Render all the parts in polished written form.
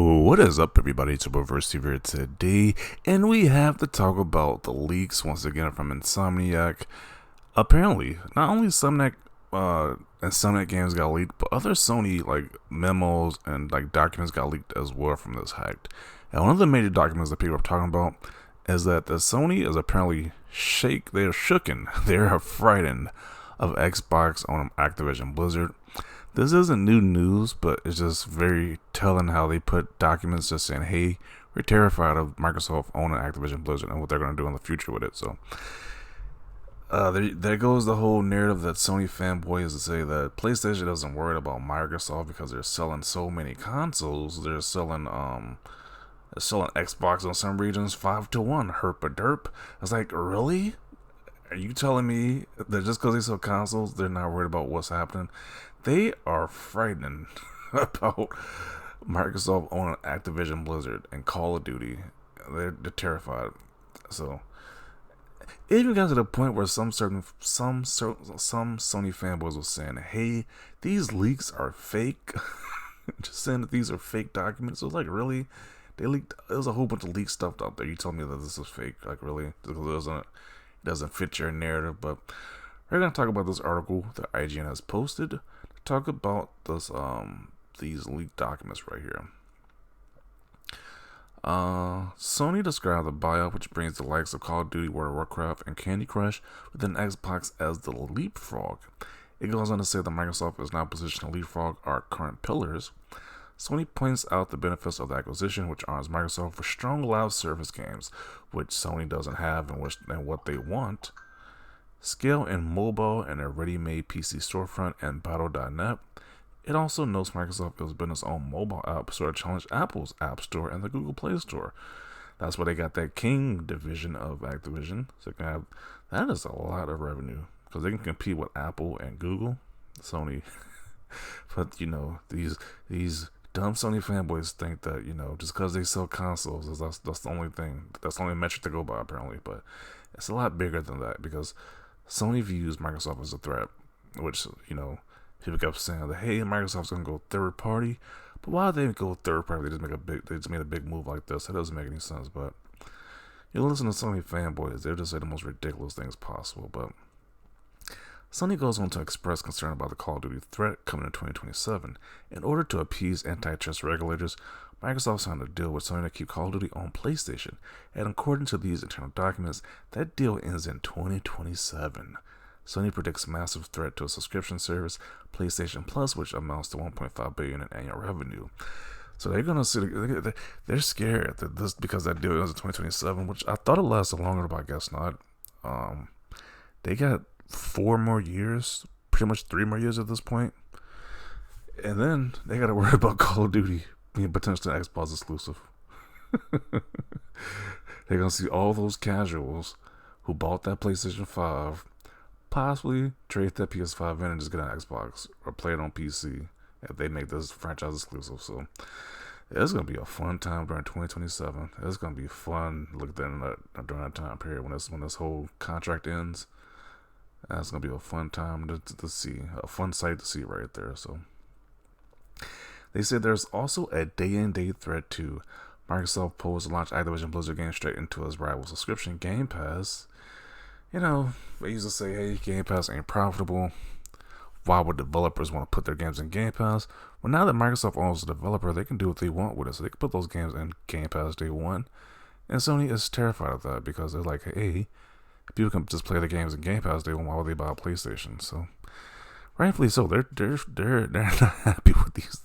What is up, everybody? It's Reverse here today, and we have to talk about the leaks once again from Insomniac. Apparently, not only Insomniac games got leaked, but other Sony memos and documents got leaked as well from this hack. And one of the major documents that people are talking about is that the Sony is apparently they're shooken, they are frightened of Xbox on Activision Blizzard. This isn't new news, but it's just very telling how they put documents just saying, hey, we're terrified of Microsoft owning Activision Blizzard and what they're going to do in the future with it. So there goes the whole narrative that Sony fanboys to say that PlayStation doesn't worry about Microsoft because they're selling so many consoles. They're selling Xbox in some regions 5-1, herp a derp. I was like, really? Are you telling me that just because they sell consoles, they're not worried about what's happening? They are frightened about Microsoft owning Activision Blizzard and Call of Duty. They're terrified. So it even got to the point where some Sony fanboys were saying, "Hey, these leaks are fake." Just saying that these are fake documents. So like, really, they leaked. There's a whole bunch of leaked stuff out there. You told me that this is fake. Like, really? Because it doesn't fit your narrative. But we're gonna talk about this article that IGN has posted. Talk about these leaked documents right here. Sony described the buyout, which brings the likes of Call of Duty, World of Warcraft, and Candy Crush within Xbox as the leapfrog. It goes on to say that Microsoft is now positioned to leapfrog our current pillars. Sony points out the benefits of the acquisition, which arms Microsoft for strong live service games, which Sony doesn't have and what they want. Scale in mobile and a ready-made PC storefront and Battle.net. It also notes Microsoft is building its own mobile app store to challenge Apple's App Store and the Google Play Store. That's why they got that King division of Activision. So that is a lot of revenue because they can compete with Apple and Google, Sony. But these dumb Sony fanboys think that just because they sell consoles, that's the only thing. That's the only metric to go by apparently. But it's a lot bigger than that because Sony views Microsoft as a threat, which, people kept saying that, hey, Microsoft's going to go third party. But why do they go third party? They just made a big move like this. That doesn't make any sense. But you listen to Sony fanboys, they just say the most ridiculous things possible. But Sony goes on to express concern about the Call of Duty threat coming in 2027. In order to appease antitrust regulators, Microsoft signed a deal with Sony to keep Call of Duty on PlayStation, and according to these internal documents, that deal ends in 2027. Sony predicts massive threat to a subscription service, PlayStation Plus, which amounts to $1.5 billion in annual revenue. So they're gonna see. They're scared that this because that deal ends in 2027, which I thought it lasted longer, but I guess not. They got 4 more years, pretty much 3 more years at this point, and then they got to worry about Call of Duty being potentially an Xbox exclusive. They're gonna see all those casuals who bought that PlayStation 5 possibly trade that PS5 in and just get an Xbox or play it on PC if they make this franchise exclusive. So it's gonna be a fun time during 2027. It's gonna be fun during that time period when this whole contract ends. That's gonna be a fun time to see, a fun sight to see right there. So they said there's also a day-and-date threat to Microsoft posed to launch Activision Blizzard games straight into its rival subscription, Game Pass. They used to say, hey, Game Pass ain't profitable. Why would developers want to put their games in Game Pass? Well, now that Microsoft owns the developer, they can do what they want with it. So they can put those games in Game Pass day one. And Sony is terrified of that because they're like, hey, people can just play the games in Game Pass day one. Why would they buy a PlayStation? So rightfully so, they're not happy with these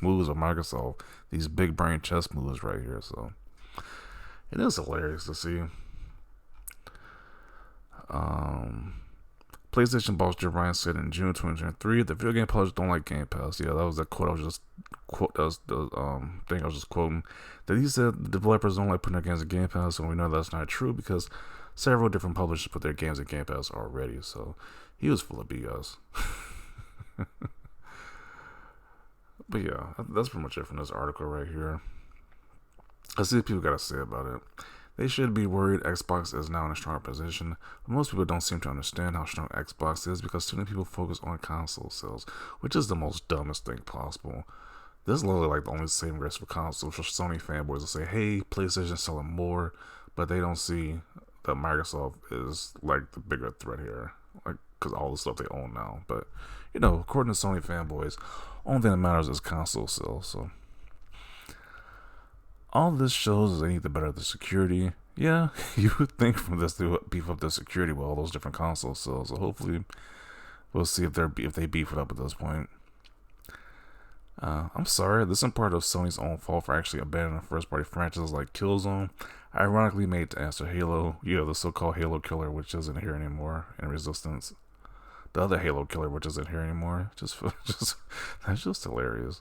moves of Microsoft, these big brain chess moves right here. So it is hilarious to see. PlayStation boss Jim Ryan said in June 2023 that video game publishers don't like Game Pass. Yeah, that was the quote I was just thing I was just quoting. That he said the developers don't like putting their games in Game Pass, and we know that's not true because several different publishers put their games in Game Pass already. So he was full of BS. But yeah, that's pretty much it from this article right here. Let's see what people got to say about it. They should be worried Xbox is now in a strong position, but most people don't seem to understand how strong Xbox is because too many people focus on console sales, which is the most dumbest thing possible. This is literally like the only saving grace for consoles for Sony fanboys to say, "Hey, PlayStation's selling more," but they don't see that Microsoft is like the bigger threat here, like because all the stuff they own now. But according to Sony fanboys, only thing that matters is console sales. So all this shows is they need to better the security. Yeah, you would think from this they would beef up the security with all those different console sales. So hopefully, we'll see if they beef it up at this point. I'm sorry, this isn't part of Sony's own fault for actually abandoning first-party franchises like Killzone. Ironically made to answer Halo, the so-called Halo killer, which isn't here anymore, and Resistance. The other Halo killer, which isn't here anymore. That's just hilarious.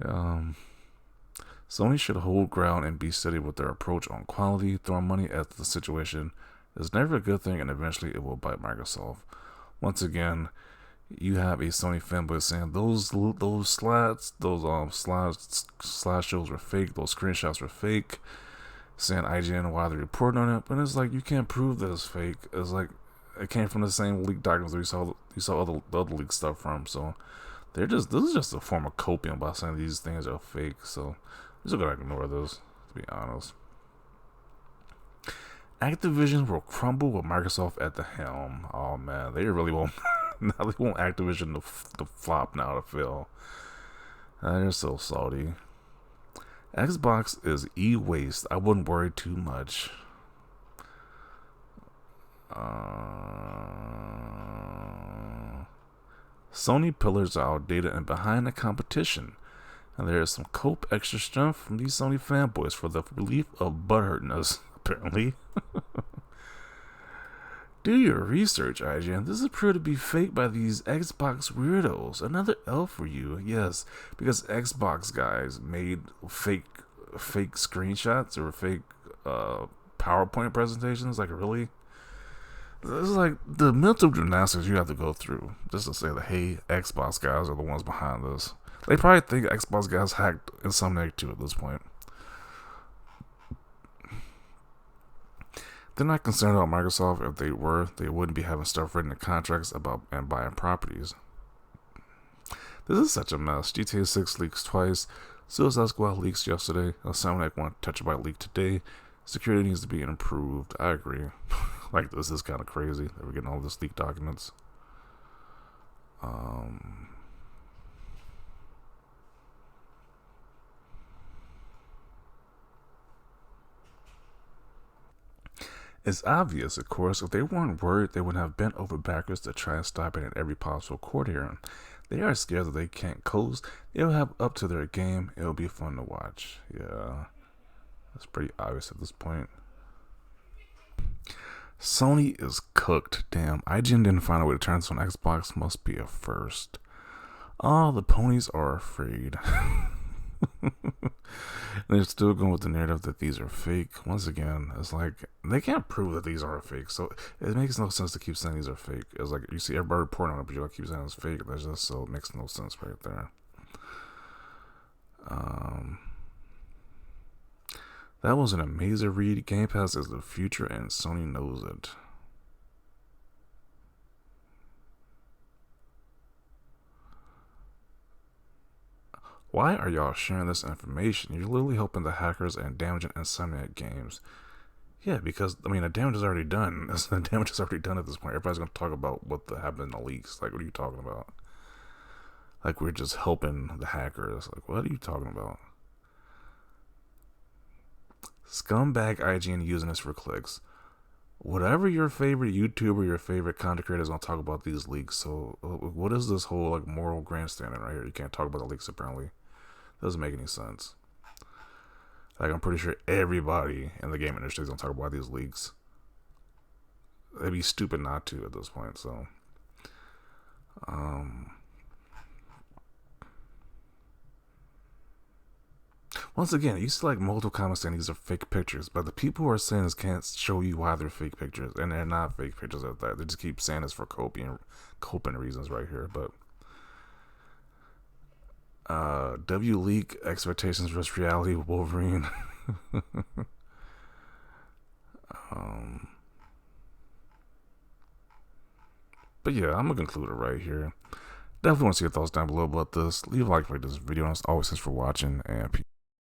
Sony should hold ground and be steady with their approach on quality. Throwing money at the situation is never a good thing, and eventually it will bite Microsoft. Once again, you have a Sony fanboy saying those slideshows were fake, those screenshots were fake, saying IGN why they're reporting on it, but it's like you can't prove that it's fake. It's like it came from the same leaked documents that you saw other leaked stuff from. So this is just a form of copium by saying these things are fake. So we're just gonna ignore this, to be honest. Activision will crumble with Microsoft at the helm. Oh man, they really won't. Now they want Activision to flop now, to fail. They're so salty. Xbox is e-waste. I wouldn't worry too much. Sony pillars are outdated and behind the competition. And there is some cope extra strength from these Sony fanboys for the relief of butthurtness, apparently. Do your research, IGN. This is proved to be fake by these Xbox weirdos. Another L for you. Yes, because Xbox guys made fake screenshots or fake PowerPoint presentations. Like, really? This is like the mental gymnastics you have to go through just to say that, hey, Xbox guys are the ones behind this. They probably think Xbox guys hacked Insomniac too at this point. They're not concerned about Microsoft. If they were, they wouldn't be having stuff written in contracts about and buying properties. This is such a mess. GTA 6 leaks twice. Suicide Squad leaks yesterday. Insomniac want Tetrabyte leak today. Security needs to be improved. I agree. Like, this is kind of crazy that we're getting all this leaked documents. It's obvious, of course, if they weren't worried, they would have bent over backwards to try and stop it in every possible court hearing. They are scared that they can't coast. They'll have up to their game. It'll be fun to watch. Yeah, that's pretty obvious at this point. Sony is cooked. Damn, IGN didn't find a way to turn this on Xbox. Must be a first. Oh, the ponies are afraid. They're still going with the narrative that these are fake. Once again, it's like they can't prove that these are fake, so it makes no sense to keep saying these are fake. It's like you see everybody reporting on it, but you keep saying it's fake. That's just so it makes no sense right there. That was an amazing read. Game Pass is the future, and Sony knows it. Why are y'all sharing this information? You're literally helping the hackers and damaging Insomniac games. Yeah, because, the damage is already done. The damage is already done at this point. Everybody's going to talk about what happened in the leaks. Like, what are you talking about? Like, we're just helping the hackers. Like, what are you talking about? Scumbag IGN using this for clicks. Whatever your favorite YouTuber, your favorite content creator is going to talk about these leaks. So, what is this whole, moral grandstanding right here? You can't talk about the leaks, apparently. Doesn't make any sense. I'm pretty sure everybody in the game industry is gonna talk about these leaks. They'd be stupid not to at this point. So, once again, you see multiple comments saying these are fake pictures, but the people who are saying this can't show you why they're fake pictures, and they're not fake pictures at that. They just keep saying this for coping reasons right here, but. W leak expectations versus reality with Wolverine. But yeah, I'm gonna conclude it right here. Definitely want to see your thoughts down below about this. Leave a like for this video, and as always, thanks for watching, and peace.